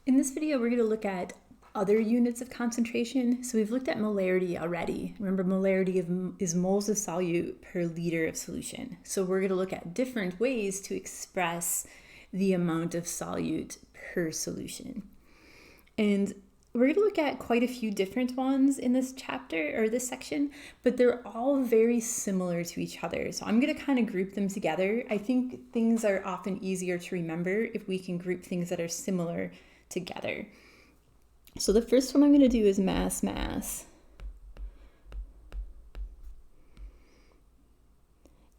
In this video, we're going to look at other units of concentration. So we've looked at molarity already. Remember, molarity is moles of solute per liter of solution. So we're going to look at different ways to express the amount of solute per solution. And we're going to look at quite a few different ones in this chapter or this section, but they're all very similar to each other. So I'm going to kind of group them together. I think things are often easier to remember if we can group things that are similar together. So the first one I'm going to do is mass.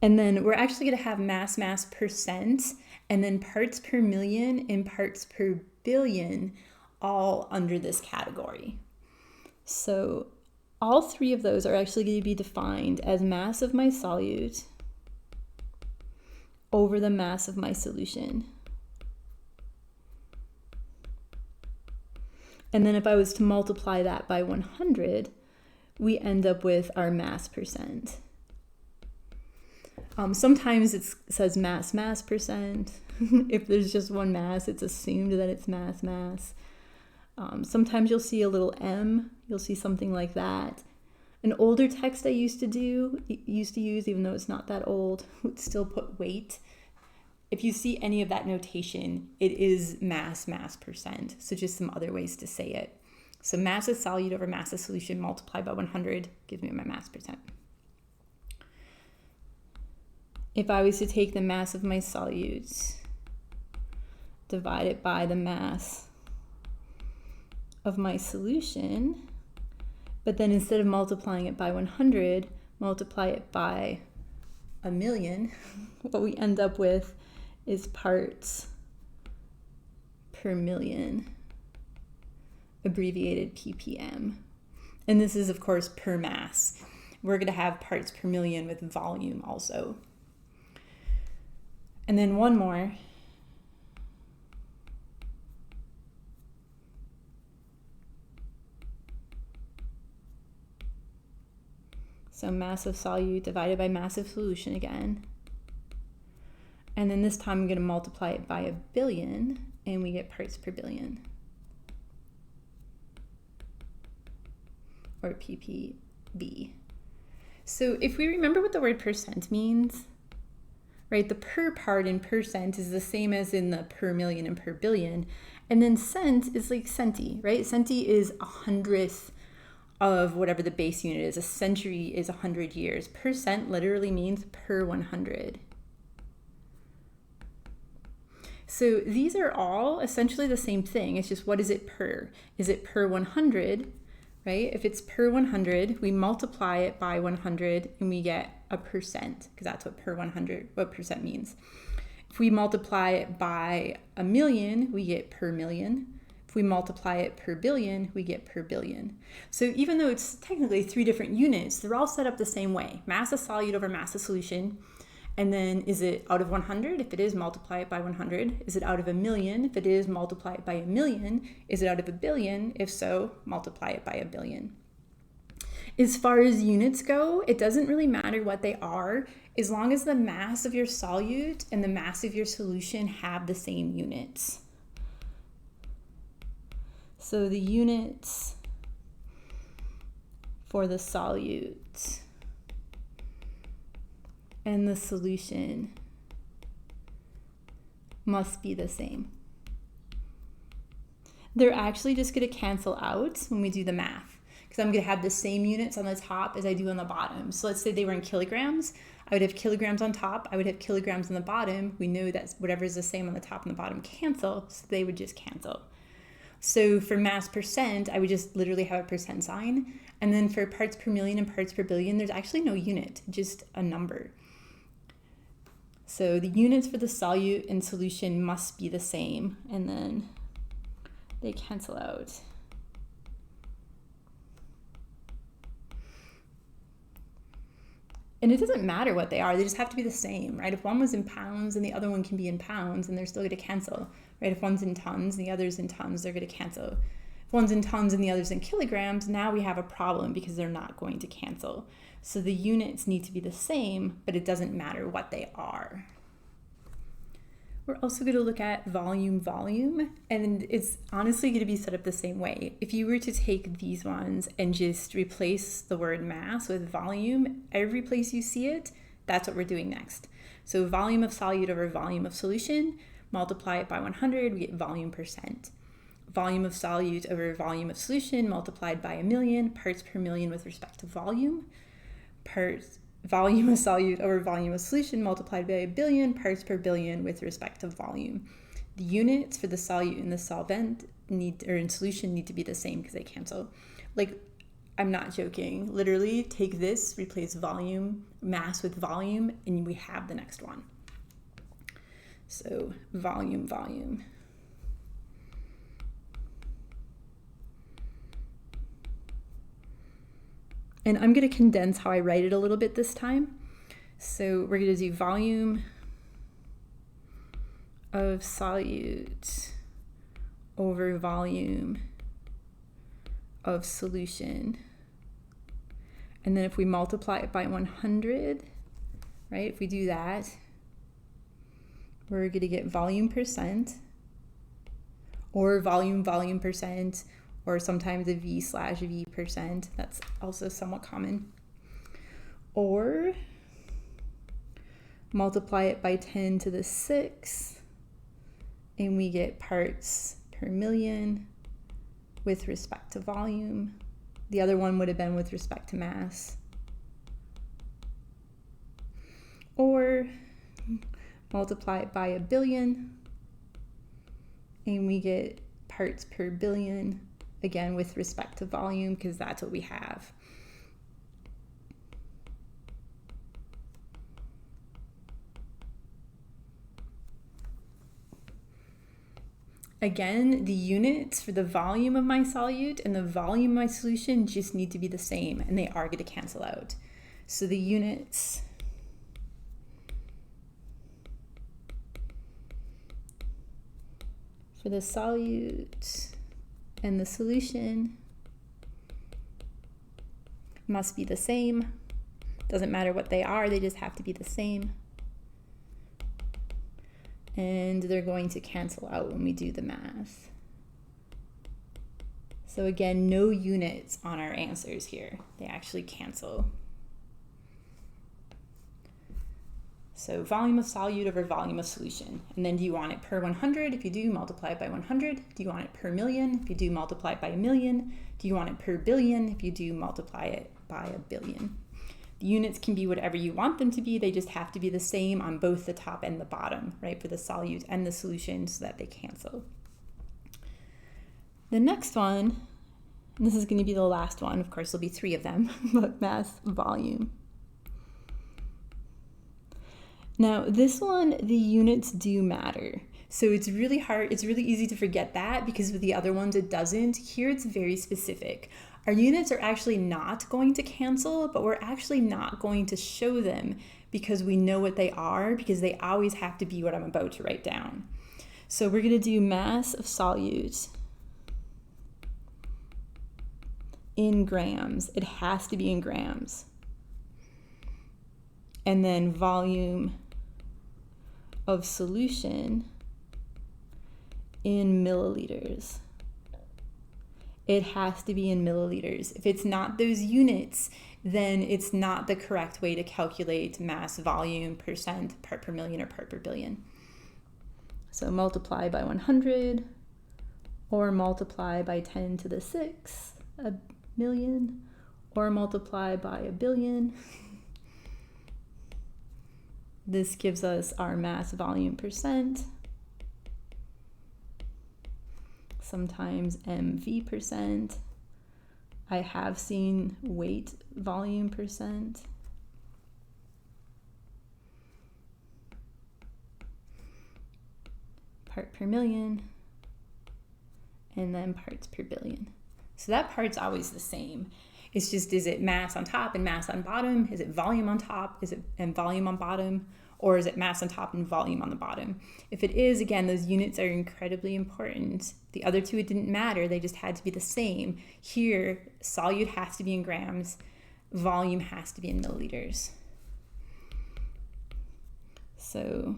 And then we're actually going to have mass percent, and then parts per million and parts per billion all under this category. So all three of those are actually going to be defined as mass of my solute over the mass of my solution. And then if I was to multiply that by 100, we end up with our mass percent. Sometimes it says mass percent. If there's just one mass, it's assumed that it's mass. Sometimes you'll see a little m, you'll see something like that. An older text I used to use, even though it's not that old, would still put weight. If you see any of that notation, it is mass percent. So just some other ways to say it. So mass of solute over mass of solution multiplied by 100 gives me my mass percent. If I was to take the mass of my solutes, divide it by the mass of my solution, but then instead of multiplying it by 100, multiply it by 1,000,000, what we end up with is parts per million, abbreviated ppm. And this is, of course, per mass. We're going to have parts per million with volume also. And then one more. So mass of solute divided by mass of solution again. And then this time I'm going to multiply it by 1 billion, and we get parts per billion, or ppb. So if we remember what the word percent means, right, the per part in percent is the same as in the per million and per billion. And then cent is like centi, right? Centi is 100th of whatever the base unit is. A century is 100 years. Percent literally means per 100. So these are all essentially the same thing. It's just, what is it per? Is it per 100, right? If it's per 100, we multiply it by 100 and we get a percent, because that's what percent means. If we multiply it by 1,000,000, we get per million. If we multiply it per billion, we get per billion. So even though it's technically 3 different units, they're all set up the same way. Mass of solute over mass of solution. And then is it out of 100? If it is, multiply it by 100. Is it out of 1,000,000? If it is, multiply it by 1,000,000. Is it out of 1 billion? If so, multiply it by 1 billion. As far as units go, it doesn't really matter what they are, as long as the mass of your solute and the mass of your solution have the same units. So the units for the solute and the solution must be the same. They're actually just going to cancel out when we do the math, because I'm going to have the same units on the top as I do on the bottom. So let's say they were in kilograms. I would have kilograms on top. I would have kilograms on the bottom. We know that whatever is the same on the top and the bottom cancel, so they would just cancel. So for mass percent, I would just literally have a percent sign. And then for parts per million and parts per billion, there's actually no unit, just a number. So the units for the solute and solution must be the same, and then they cancel out. And it doesn't matter what they are, they just have to be the same, right? If one was in pounds and the other one can be in pounds, and they're still going to cancel, right? If one's in tons and the other's in tons, they're going to cancel. If one's in tons and the other's in kilograms, now we have a problem because they're not going to cancel. So the units need to be the same, but it doesn't matter what they are. We're also going to look at volume, and it's honestly going to be set up the same way. If you were to take these ones and just replace the word mass with volume, every place you see it, that's what we're doing next. So volume of solute over volume of solution, multiply it by 100, we get volume percent. Volume of solute over volume of solution multiplied by 1,000,000, parts per million with respect to volume. Volume of solute over volume of solution multiplied by 1,000,000,000, parts per billion with respect to volume. The units for the solute and the solvent in solution need to be the same because they cancel. Like, I'm not joking. Literally, take this, replace mass with volume, and we have the next one. So volume. And I'm going to condense how I write it a little bit this time. So we're going to do volume of solute over volume of solution. And then if we multiply it by 100, right, if we do that, we're going to get volume percent, or volume percent, or sometimes a V/V percent. That's also somewhat common. Or multiply it by 10 to the 6, and we get parts per million with respect to volume. The other one would have been with respect to mass. Or multiply it by 1,000,000,000, and we get parts per billion, again with respect to volume, because that's what we have. Again, the units for the volume of my solute and the volume of my solution just need to be the same, and they are going to cancel out. So the units for the solute and the solution must be the same. Doesn't matter what they are, they just have to be the same. And they're going to cancel out when we do the math. So again, no units on our answers here. They actually cancel. So volume of solute over volume of solution. And then do you want it per 100? If you do, multiply it by 100. Do you want it per million? If you do, multiply it by 1,000,000. Do you want it per billion? If you do, multiply it by 1,000,000,000. The units can be whatever you want them to be. They just have to be the same on both the top and the bottom, right, for the solute and the solution, so that they cancel. The next one, and this is going to be the last one, of course there'll be 3 of them, but mass volume. Now this one, the units do matter. So it's really hard, it's really easy to forget that, because with the other ones it doesn't. Here it's very specific. Our units are actually not going to cancel, but we're actually not going to show them because we know what they are, because they always have to be what I'm about to write down. So we're going to do mass of solute in grams. It has to be in grams. And then volume of solution in milliliters. It has to be in milliliters. If it's not those units, then it's not the correct way to calculate mass, volume, percent, part per million, or part per billion. So multiply by 100, or multiply by 10 to the 6, 1,000,000, or multiply by 1,000,000,000. This gives us our mass, volume, percent. Sometimes MV percent. I have seen weight volume percent. Part per million, and then parts per billion. So that part's always the same. It's just, is it mass on top and mass on bottom? Is it volume on top? Is it and volume on bottom? Or is it mass on top and volume on the bottom? If it is, again, those units are incredibly important. The other two, it didn't matter. They just had to be the same. Here, solute has to be in grams. Volume has to be in milliliters. So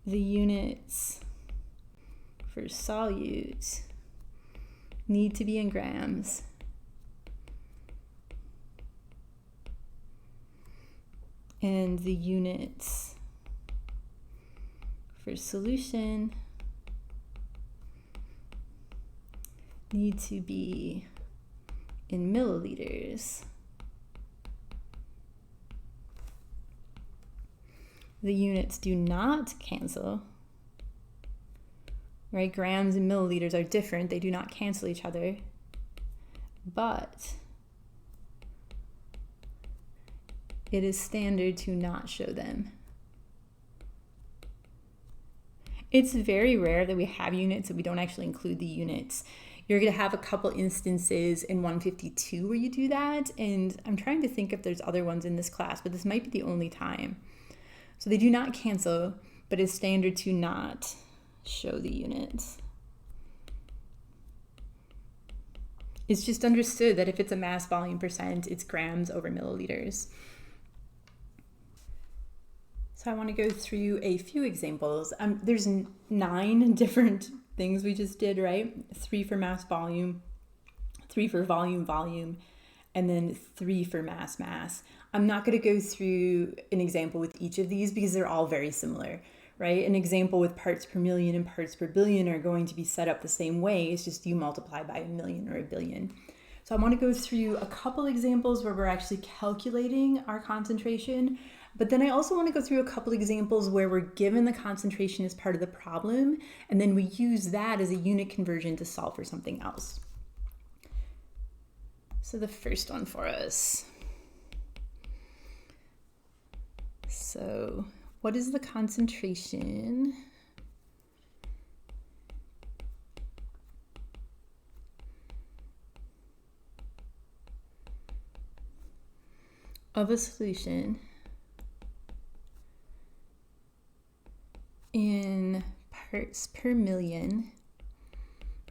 the units for solute need to be in grams. And the units for solution need to be in milliliters. The units do not cancel, right? Grams and milliliters are different. They do not cancel each other, but it is standard to not show them. It's very rare that we have units that we don't actually include the units. You're going to have a couple instances in 152 where you do that, and I'm trying to think if there's other ones in this class, but this might be the only time. So they do not cancel, but it's standard to not show the units. It's just understood that if it's a mass volume percent, it's grams over milliliters. So I want to go through a few examples. There's 9 different things we just did, right? 3 for mass volume, 3 for volume, and then 3 for mass. I'm not going to go through an example with each of these because they're all very similar, right? An example with parts per million and parts per billion are going to be set up the same way. It's just you multiply by a million or a billion. So I want to go through a couple examples where we're actually calculating our concentration, but then I also want to go through a couple examples where we're given the concentration as part of the problem, and then we use that as a unit conversion to solve for something else. So the first one for us. So what is the concentration of a solution in parts per million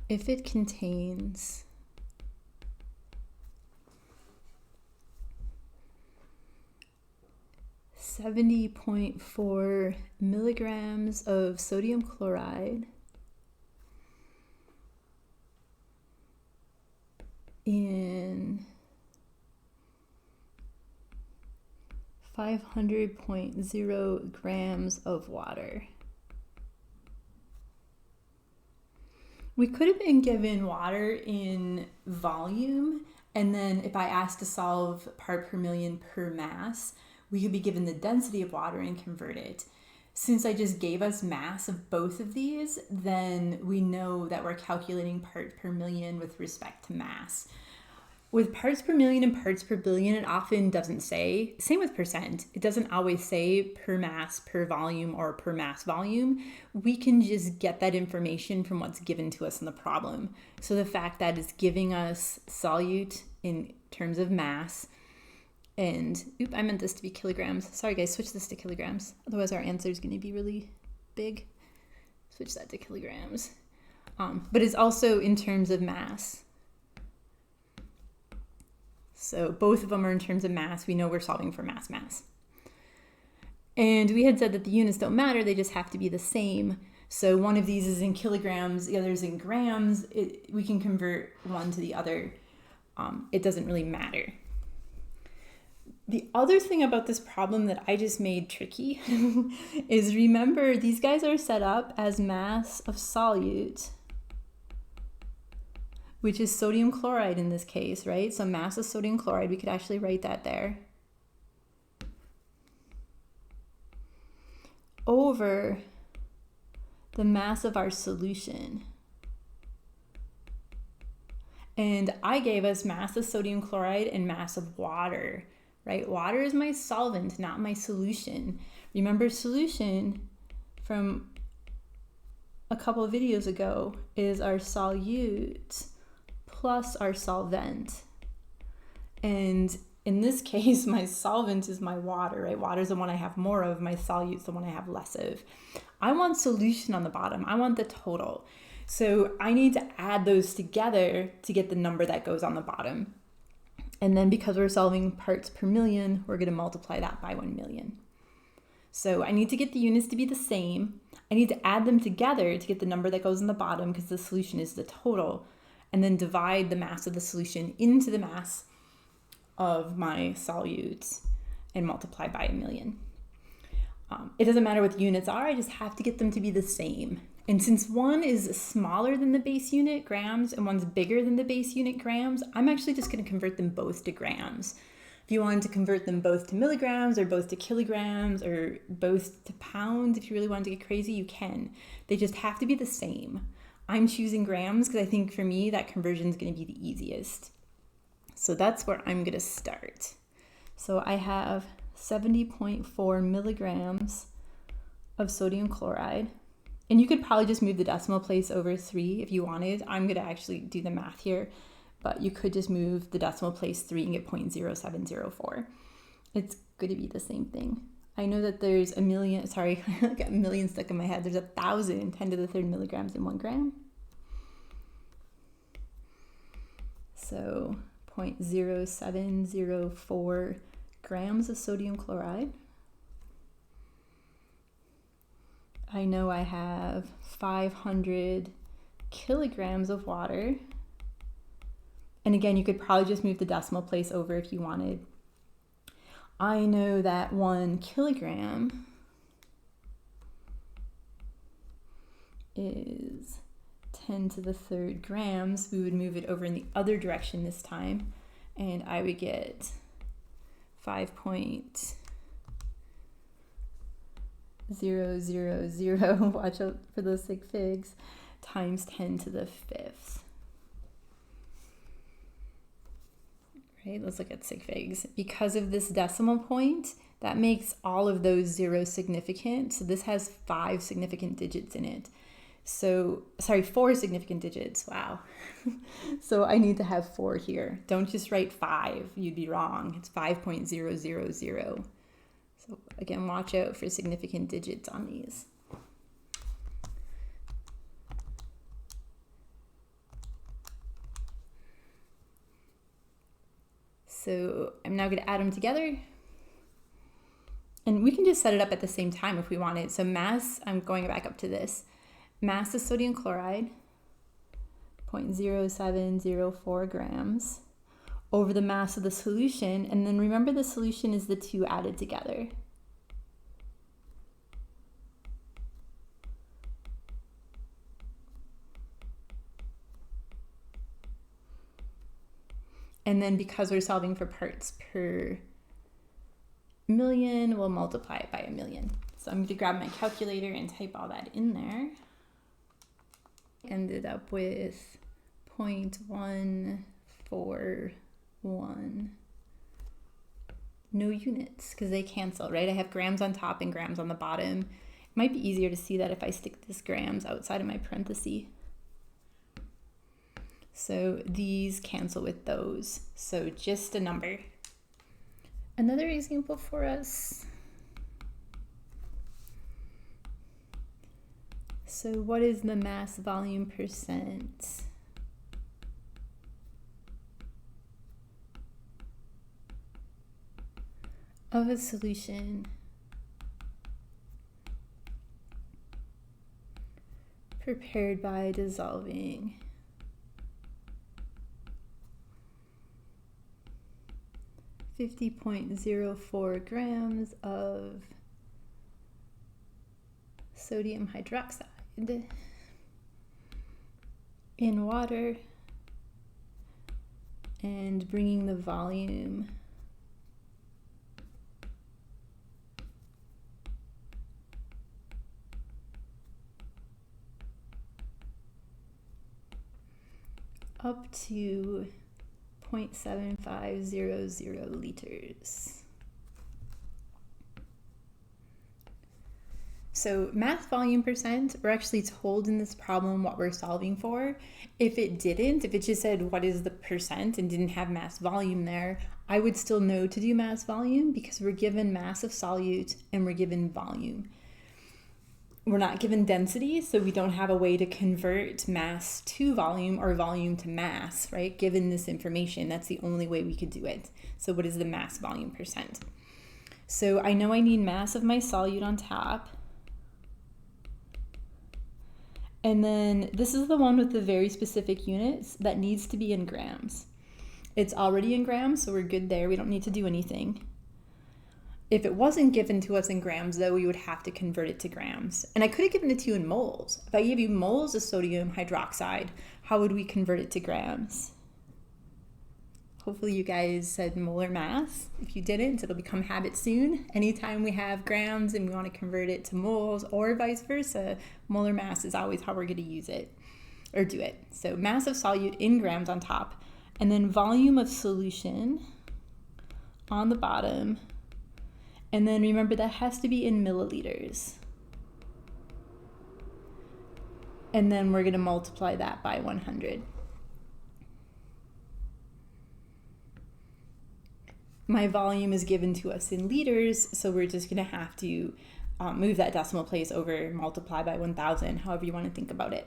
if it contains 70.4 milligrams of sodium chloride in 500.0 grams of water. We could have been given water in volume, and then if I asked to solve part per million per mass, we could be given the density of water and convert it. Since I just gave us mass of both of these, then we know that we're calculating part per million with respect to mass. With parts per million and parts per billion, it often doesn't say, same with percent, it doesn't always say per mass, per volume, or per mass volume. We can just get that information from what's given to us in the problem. So the fact that it's giving us solute in terms of mass, and, I meant this to be kilograms. Sorry guys, switch this to kilograms. Otherwise our answer is going to be really big. Switch that to kilograms. But it's also in terms of mass. So both of them are in terms of mass. We know we're solving for mass. And we had said that the units don't matter, they just have to be the same. So one of these is in kilograms, the other is in grams. We can convert one to the other. It doesn't really matter. The other thing about this problem that I just made tricky is, remember, these guys are set up as mass of solute, which is sodium chloride in this case, right? So mass of sodium chloride, we could actually write that there, over the mass of our solution. And I gave us mass of sodium chloride and mass of water, right? Water is my solvent, not my solution. Remember, solution from a couple of videos ago is our solute plus our solvent. And in this case, my solvent is my water, right? Water is the one I have more of, my solute is the one I have less of. I want solution on the bottom. I want the total. So I need to add those together to get the number that goes on the bottom. And then because we're solving parts per million, we're going to multiply that by 1 million. So I need to get the units to be the same. I need to add them together to get the number that goes in the bottom because the solution is the total, and then divide the mass of the solution into the mass of my solutes and multiply by 1,000,000. It doesn't matter what the units are, I just have to get them to be the same. And since one is smaller than the base unit, grams, and one's bigger than the base unit, grams, I'm actually just going to convert them both to grams. If you wanted to convert them both to milligrams or both to kilograms or both to pounds, if you really wanted to get crazy, you can. They just have to be the same. I'm choosing grams because I think for me that conversion is going to be the easiest. So that's where I'm going to start. So I have 70.4 milligrams of sodium chloride. And you could probably just move the decimal place over 3 if you wanted. I'm going to actually do the math here, but you could just move the decimal place 3 and get 0.0704. It's going to be the same thing. I know that there's a million, sorry, I got a million stuck in my head. There's 1,000 10 to the third milligrams in 1 gram. So 0.0704 grams of sodium chloride. I know I have 500 kilograms of water. And again, you could probably just move the decimal place over if you wanted. I know that 1 kilogram is 10 to the third grams. We would move it over in the other direction this time, and I would get 5.000, watch out for those sig figs, times 10 to the 5th. Right, let's look at sig figs. Because of this decimal point, that makes all of those zeros significant. So this has 5 significant digits in it. So, sorry, 4 significant digits, wow. So I need to have 4 here. Don't just write 5, you'd be wrong. It's 5.000. So again, watch out for significant digits on these. So I'm now going to add them together. And we can just set it up at the same time if we wanted. So mass, I'm going back up to this. Mass of sodium chloride, 0.0704 grams, over the mass of the solution. And then remember the solution is the 2 added together. And then because we're solving for parts per million, we'll multiply it by 1,000,000. So I'm going to grab my calculator and type all that in there. Ended up with 0.141. No units because they cancel, right? I have grams on top and grams on the bottom. It might be easier to see that if I stick this grams outside of my parenthesis. So these cancel with those. So just a number. Another example for us. So what is the mass volume percent? Of a solution prepared by dissolving 50.04 grams of sodium hydroxide in water and bringing the volume up to 0.7500 liters. So mass volume percent, we're actually told in this problem what we're solving for. If it didn't, if it just said what is the percent and didn't have mass volume there, I would still know to do mass volume because we're given mass of solute and we're given volume. We're not given density, so we don't have a way to convert mass to volume or volume to mass, right? Given this information, that's the only way we could do it. So what is the mass volume percent? So I know I need mass of my solute on top And then this is the one with the very specific units that needs to be in grams. It's already in grams, so we're good there. We don't need to do anything. If it wasn't given to us in grams, though, we would have to convert it to grams. And I could have given it to you in moles. If I gave you moles of sodium hydroxide, how would we convert it to grams? Hopefully you guys said molar mass. If you didn't, it'll become habit soon. Anytime we have grams and we want to convert it to moles or vice versa, molar mass is always how we're going to use it or do it. So mass of solute in grams on top, and then volume of solution on the bottom. And then remember that has to be in milliliters. And then we're going to multiply that by 100. My volume is given to us in liters, so we're just going to have to move that decimal place over, multiply by 1,000, however you want to think about it.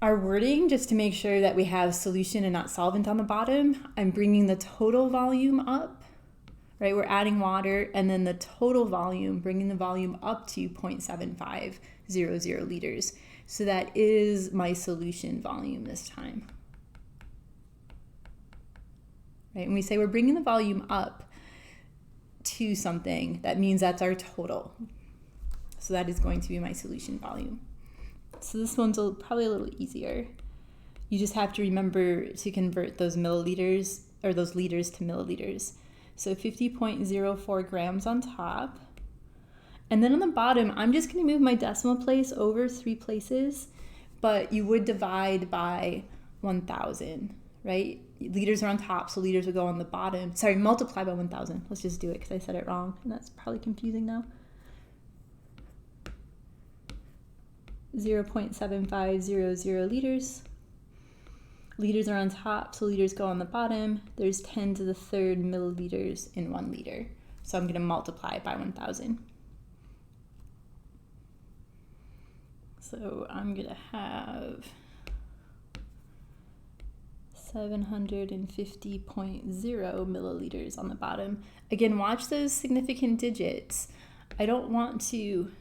Our wording, just to make sure that we have solution and not solvent on the bottom, I'm bringing the total volume up, right? We're adding water, and then the total volume, bringing the volume up to 0.7500 liters. So that is my solution volume this time. Right? When we say we're bringing the volume up to something, that means that's our total. So that is going to be my solution volume. So this one's probably a little easier. You just have to remember to convert those milliliters or those liters to milliliters. So 50.04 grams on top. And then on the bottom, I'm just going to move my decimal place over 3 places, but you would divide by 1,000, right? Liters are on top, so liters would go on the bottom. Sorry, multiply by 1,000. Let's just do it because I said it wrong, and that's probably confusing now. 0.7500 liters. Liters are on top, so liters go on the bottom. There's 10 to the third milliliters in 1 liter. So I'm going to multiply it by 1,000. So I'm going to have 750.0 milliliters on the bottom. Again, watch those significant digits. I don't want to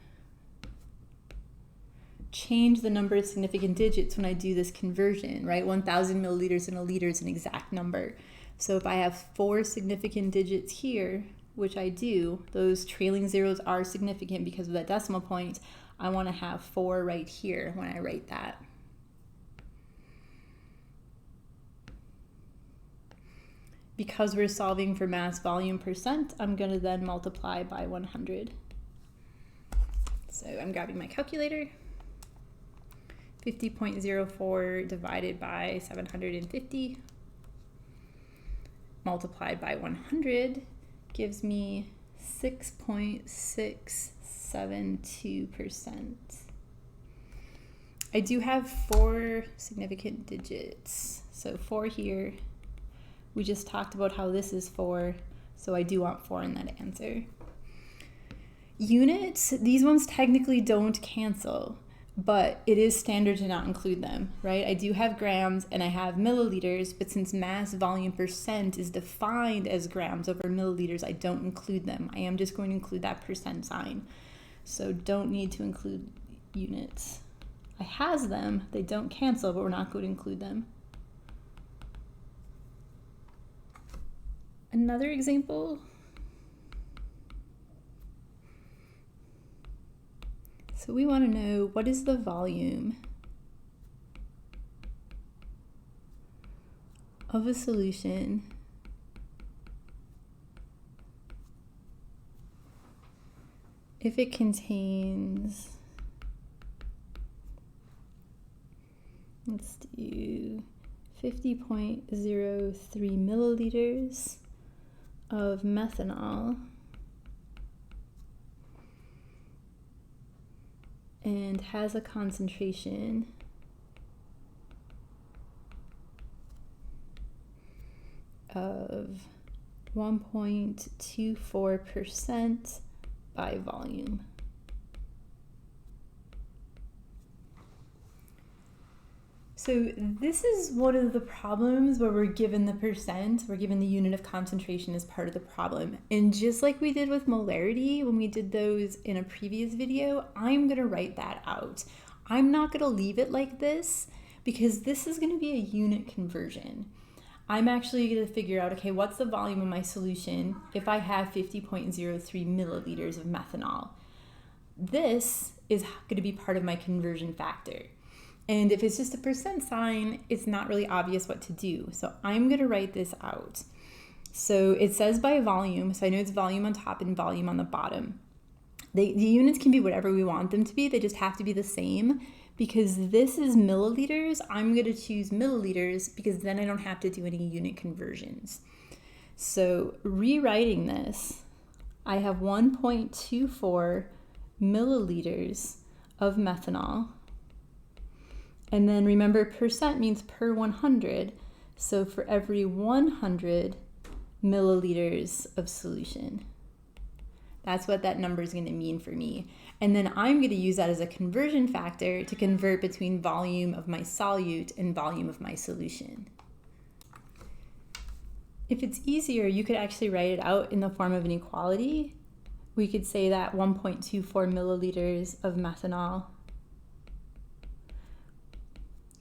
change the number of significant digits when I do this conversion, right? 1,000 milliliters in a liter is an exact number. So if I have 4 significant digits here, which I do, those trailing zeros are significant because of that decimal point. I want to have 4 right here when I write that. Because we're solving for mass volume percent, I'm going to then multiply by 100. So I'm grabbing my calculator. 50.04 divided by 750 multiplied by 100 gives me 6.672%. I do have 4 significant digits. So 4 here. We just talked about how this is 4, so I do want 4 in that answer. Units, these ones technically don't cancel, but it is standard to not include them, right? I do have grams and I have milliliters, but since mass volume percent is defined as grams over milliliters, I don't include them. I am just going to include that percent sign. So don't need to include units. I has them, they don't cancel, but we're not going to include them. Another example. So we want to know, what is the volume of a solution if it contains, let's do 50.03 milliliters of methanol and has a concentration of 1.24% by volume. So this is one of the problems where we're given the percent, we're given the unit of concentration as part of the problem. And just like we did with molarity when we did those in a previous video, I'm going to write that out. I'm not going to leave it like this because this is going to be a unit conversion. I'm actually going to figure out, okay, what's the volume of my solution if I have 50.03 milliliters of methanol? This is going to be part of my conversion factor. And if it's just a percent sign, it's not really obvious what to do. So I'm going to write this out. So it says by volume, so I know it's volume on top and volume on the bottom. The units can be whatever we want them to be. They just have to be the same. Because this is milliliters, I'm going to choose milliliters because then I don't have to do any unit conversions. So rewriting this, I have 1.24 milliliters of methanol. And then remember, percent means per 100. So for every 100 milliliters of solution, that's what that number is going to mean for me. And then I'm going to use that as a conversion factor to convert between volume of my solute and volume of my solution. If it's easier, you could actually write it out in the form of an equality. We could say that 1.24 milliliters of methanol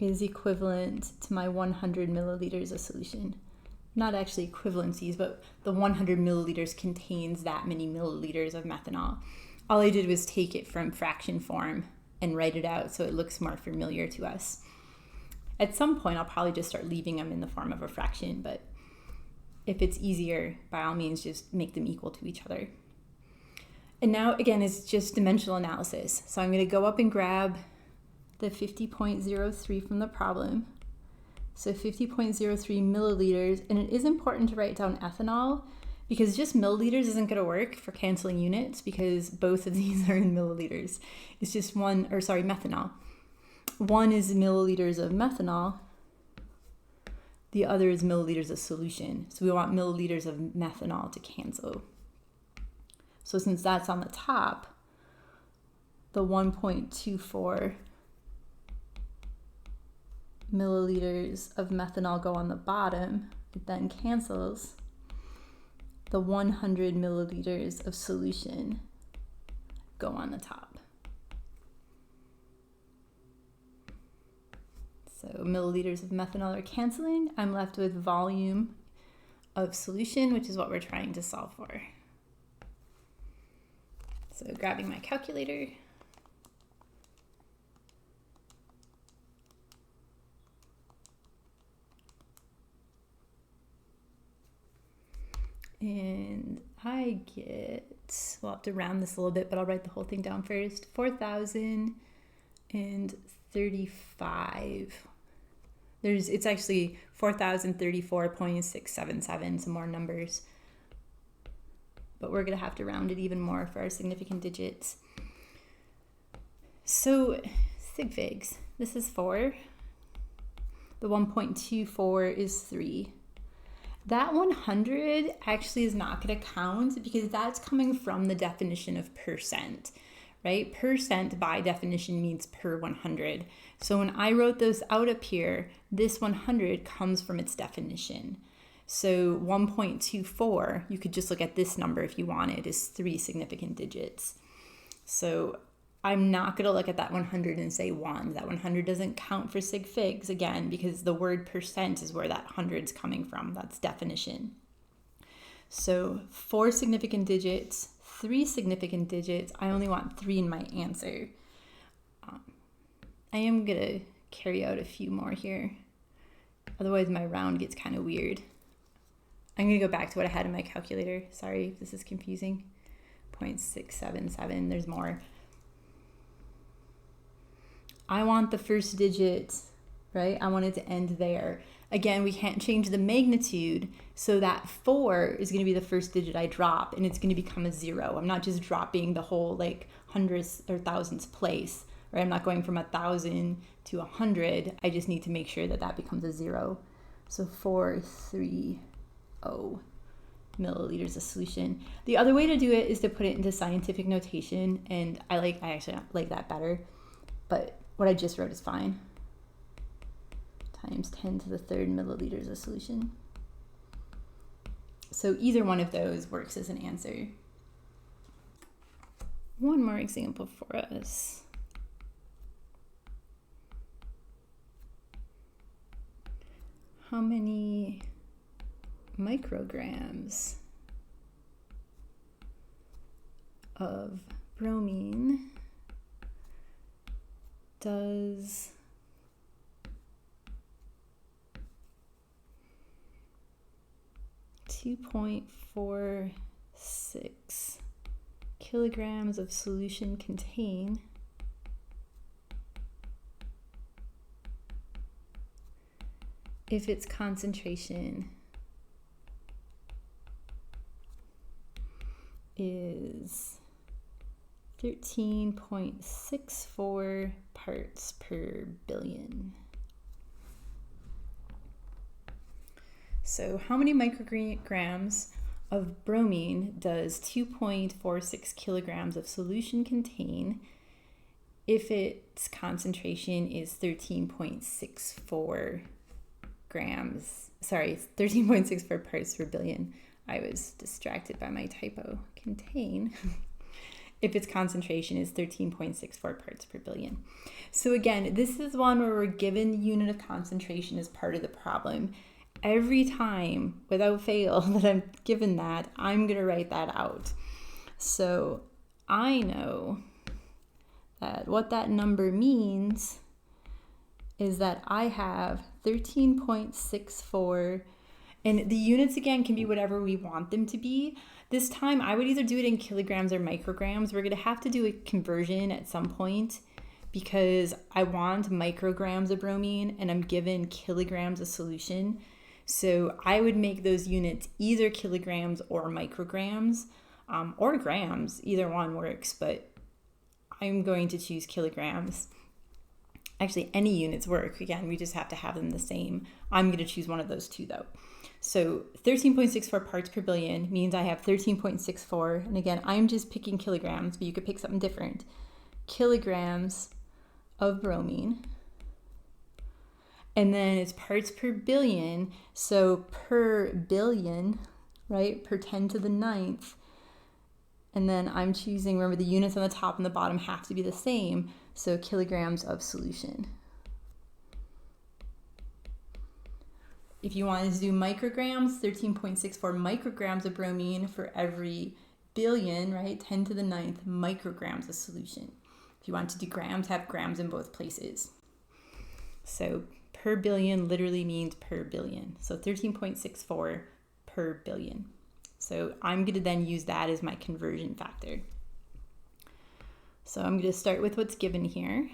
is equivalent to my 100 milliliters of solution. Not actually equivalencies, but the 100 milliliters contains that many milliliters of methanol. All I did was take it from fraction form and write it out so it looks more familiar to us. At some point, I'll probably just start leaving them in the form of a fraction, but if it's easier, by all means, just make them equal to each other. And now, again, it's just dimensional analysis. So I'm going to go up and grab the 50.03 from the problem. So 50.03 milliliters, and it is important to write down ethanol because just milliliters isn't going to work for canceling units because both of these are in milliliters. It's just methanol. One is milliliters of methanol. The other is milliliters of solution. So we want milliliters of methanol to cancel. So since that's on the top, the 1.24 milliliters of methanol go on the bottom. It then cancels. The 100 milliliters of solution go on the top. So milliliters of methanol are canceling. I'm left with volume of solution, which is what we're trying to solve for. So grabbing my calculator. And I get, we'll have to round this a little bit, but I'll write the whole thing down first. 4,035. It's actually 4,034.677, some more numbers. But we're going to have to round it even more for our significant digits. So sig figs, this is 4. The 1.24 is 3. That 100 actually is not going to count because that's coming from the definition of percent, right? Percent by definition means per 100. So when I wrote those out up here, this 100 comes from its definition. So 1.24, you could just look at this number if you wanted, is 3 significant digits. So I'm not going to look at that 100 and say 1. That 100 doesn't count for sig figs, again, because the word percent is where that 100 is coming from. That's definition. So 4 significant digits, 3 significant digits. I only want 3 in my answer. I am going to carry out a few more here. Otherwise, my round gets kind of weird. I'm going to go back to what I had in my calculator. Sorry if this is confusing. 0.677, there's more. I want the first digit, right? I want it to end there. Again, we can't change the magnitude, so that 4 is going to be the first digit I drop, and it's going to become a 0. I'm not just dropping the whole like hundredths or thousandths place, right? I'm not going from 1,000 to 100. I just need to make sure that that becomes a 0. So 430 milliliters of solution. The other way to do it is to put it into scientific notation, and I actually like that better, but what I just wrote is fine. times 10 to the third milliliters of solution. So either one of those works as an answer. One more example for us. How many micrograms of bromine does .46 kilograms of solution contain if its concentration is 13.64 parts per billion. So how many micrograms of bromine does 2.46 kilograms of solution contain if its concentration is 13.64 parts per billion. I was distracted by my typo. Contain if its concentration is 13.64 parts per billion. So again, this is one where we're given the unit of concentration as part of the problem. Every time, without fail, that I'm given that, I'm going to write that out. So I know that what that number means is that I have 13.64, and the units again can be whatever we want them to be. This time I would either do it in kilograms or micrograms. We're going to have to do a conversion at some point because I want micrograms of bromine and I'm given kilograms of solution. So I would make those units either kilograms or micrograms, or grams. Either one works, but I'm going to choose kilograms. Actually, any units work. Again, we just have to have them the same. I'm going to choose one of those two though. So 13.64 parts per billion means I have 13.64. And again, I'm just picking kilograms, but you could pick something different. Kilograms of bromine. And then it's parts per billion. So per billion, right? Per 10 to the 9th. And then I'm choosing, remember the units on the top and the bottom have to be the same. So kilograms of solution. If you wanted to do micrograms, 13.64 micrograms of bromine for every billion, right? 10 to the 9th micrograms of solution. If you want to do grams, have grams in both places. So per billion literally means per billion. So 13.64 per billion. So I'm going to then use that as my conversion factor. So I'm going to start with what's given here.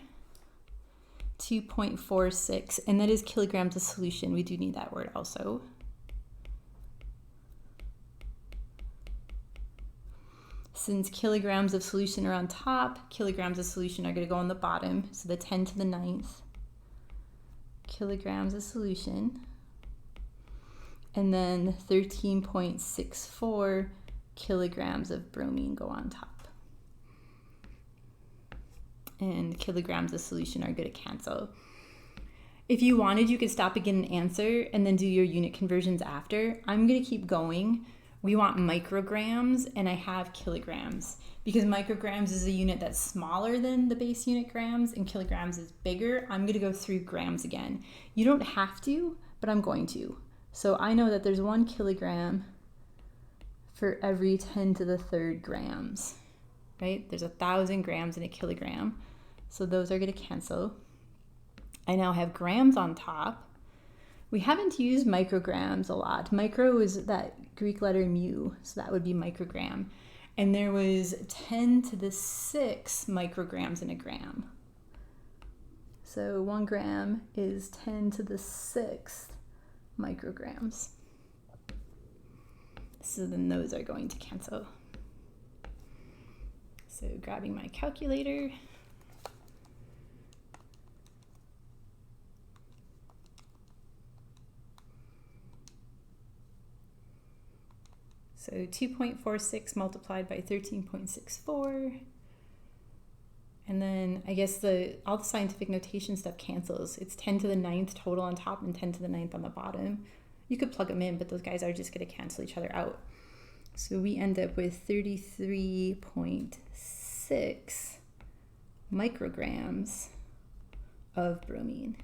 2.46, and that is kilograms of solution. We do need that word also. Since kilograms of solution are on top, kilograms of solution are going to go on the bottom. So the 10 to the 9th kilograms of solution. And then 13.64 kilograms of bromine go on top. And kilograms of solution are going to cancel. If you wanted, you could stop and get an answer and then do your unit conversions after. I'm going to keep going. We want micrograms and I have kilograms because micrograms is a unit that's smaller than the base unit grams and kilograms is bigger. I'm going to go through grams again. You don't have to, but I'm going to. So I know that there's 1 kilogram for every 10 to the 3rd grams, right? There's 1,000 grams in a kilogram. So those are going to cancel. I now have grams on top. We haven't used micrograms a lot. Micro is that Greek letter mu, so that would be microgram. And there was 10 to the 6 micrograms in a gram. So 1 gram is 10 to the 6th micrograms. So then those are going to cancel. So grabbing my calculator. So 2.46 multiplied by 13.64, And then I guess all the scientific notation stuff cancels. It's 10 to the 9th total on top and 10 to the 9th on the bottom. You could plug them in, but those guys are just going to cancel each other out. So we end up with 33.6 micrograms of bromine.